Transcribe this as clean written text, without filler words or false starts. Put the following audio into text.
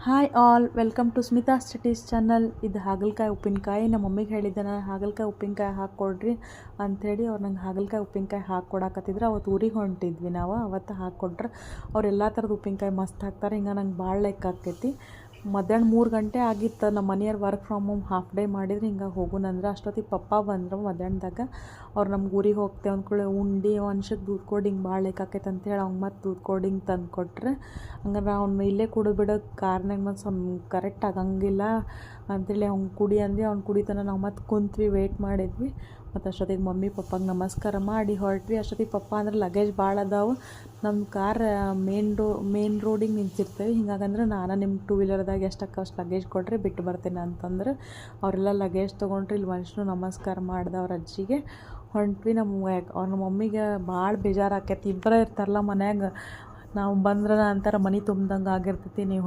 Hi all, welcome to Smita studies channel. ಇದು ಹಾಗಲಕಾಯಿ ಉಪ್ಪಿನಕಾಯಿ. ನಮ್ಮ ಮಮ್ಮಿಗೆ ಹೇಳಿದ್ದೆ ನಾನು ಹಾಗಲಕಾಯಿ ಉಪ್ಪಿನಕಾಯಿ ಹಾಕ್ಕೊಡ್ರಿ ಅಂಥೇಳಿ. ಅವ್ರು ನಂಗೆ ಹಾಗಲಕಾಯಿ ಉಪ್ಪಿನಕಾಯಿ ಹಾಕ್ಕೊಡಕತ್ತಿದ್ರು. ಅವತ್ತು ಊರಿಗೆ ಹೊಂಟಿದ್ವಿ ನಾವು. ಅವತ್ತು ಹಾಕ್ಕೊಟ್ರೆ ಅವ್ರು ಎಲ್ಲ ಥರದ ಉಪ್ಪಿನಕಾಯಿ ಮಸ್ತ್ ಹಾಕ್ತಾರೆ. ಹಿಂಗೆ ನಂಗೆ ಭಾಳ ಲೈಕ್ ಆಕೈತಿ. ಮಧ್ಯಾಹ್ನ 3 ಗಂಟೆ ಆಗಿತ್ತು. ನಮ್ಮ ಮನೆಯವ್ರು work from home half day ಮಾಡಿದ್ರೆ ಹಿಂಗೆ ಹೋಗೋಣಂದ್ರೆ ಅಷ್ಟೊತ್ತಿಗೆ ಪಪ್ಪ ಬಂದರು ಮಧ್ಯಾಹ್ನದಾಗ. ಅವ್ರು ನಮ್ಗೆ ಊರಿಗೆ ಹೋಗ್ತೇವೆ ಅಂದ್ಕೊಳ್ಳಿ ಉಂಡು ಮನುಷ್ಯಕ್ಕೆ ದೂದ್ ಕೊಡಿ ಹಿಂಗೆ ಭಾಳ ಲೈಕ್ ಆಕೈತೆ ಅಂತೇಳಿ ಅವ್ನು ಮತ್ತು ದೂದ್ ಕೊಡಿ ಹಿಂಗೆ ತಂದು ಕೊಟ್ರೆ. ಹಂಗಾರೆ ಅವ್ನು ಇಲ್ಲೇ ಕುಡಿದು ಬಿಡೋದು ಕಾರ್ನಾಗ ಮತ್ತು ಕರೆಕ್ಟ್ ಆಗಂಗಿಲ್ಲ ಅಂಥೇಳಿ ಅವ್ನು ಕುಡಿ ಅಂದ್ವಿ. ಅವ್ನು ಕುಡಿತಾನೆ. ನಾವು ಮತ್ತು ಕುಂತ್ವಿ, ವೆಯ್ಟ್ ಮಾಡಿದ್ವಿ. ಮತ್ತು ಅಷ್ಟೊತ್ತಿಗೆ ಮಮ್ಮಿ ಪಪ್ಪಗೆ ನಮಸ್ಕಾರ ಮಾಡಿ ಹೊರಟ್ವಿ. ಅಷ್ಟೊತ್ತಿಗೆ ಪಪ್ಪ ಅಂದ್ರೆ ಲಗೇಜ್ ಭಾಳ ಅದಾವೆ. ನಮ್ಮ ಕಾರ್ ಮೇನ್ ರೋಡಿಗೆ ನಿಂತಿರ್ತೇವೆ. ಹಿಂಗಾಗಂದ್ರೆ ನಾನು ನಿಮ್ಮ 2 ವೀಲರ್ದಾಗ ಎಷ್ಟಕ್ಕೆ ಅಷ್ಟು ಲಗೇಜ್ ಕೊಟ್ಟರೆ ಬಿಟ್ಟು ಬರ್ತೇನೆ ಅಂತಂದ್ರೆ ಅವರೆಲ್ಲ ಲಗೇಜ್ ತೊಗೊಂಡ್ರಿ. ಇಲ್ಲಿ ಮನುಷ್ಯನು ನಮಸ್ಕಾರ ಮಾಡ್ದೆ ಅವ್ರ ಅಜ್ಜಿಗೆ. ಹೊಂಟ್ವಿ. ನಮ್ಮ ಮಮ್ಮಿಗೆ ಭಾಳ ಬೇಜಾರು ಆಕೈತಿ. ಇಬ್ಬರೇ ಇರ್ತಾರಲ್ಲ ಮನ್ಯಾಗ. ನಾವು ಬಂದ್ರೆ ಅಂತಾರೆ ಮನೆ ತುಂಬ್ದಂಗೆ ಆಗಿರ್ತೈತಿ. ನೀವು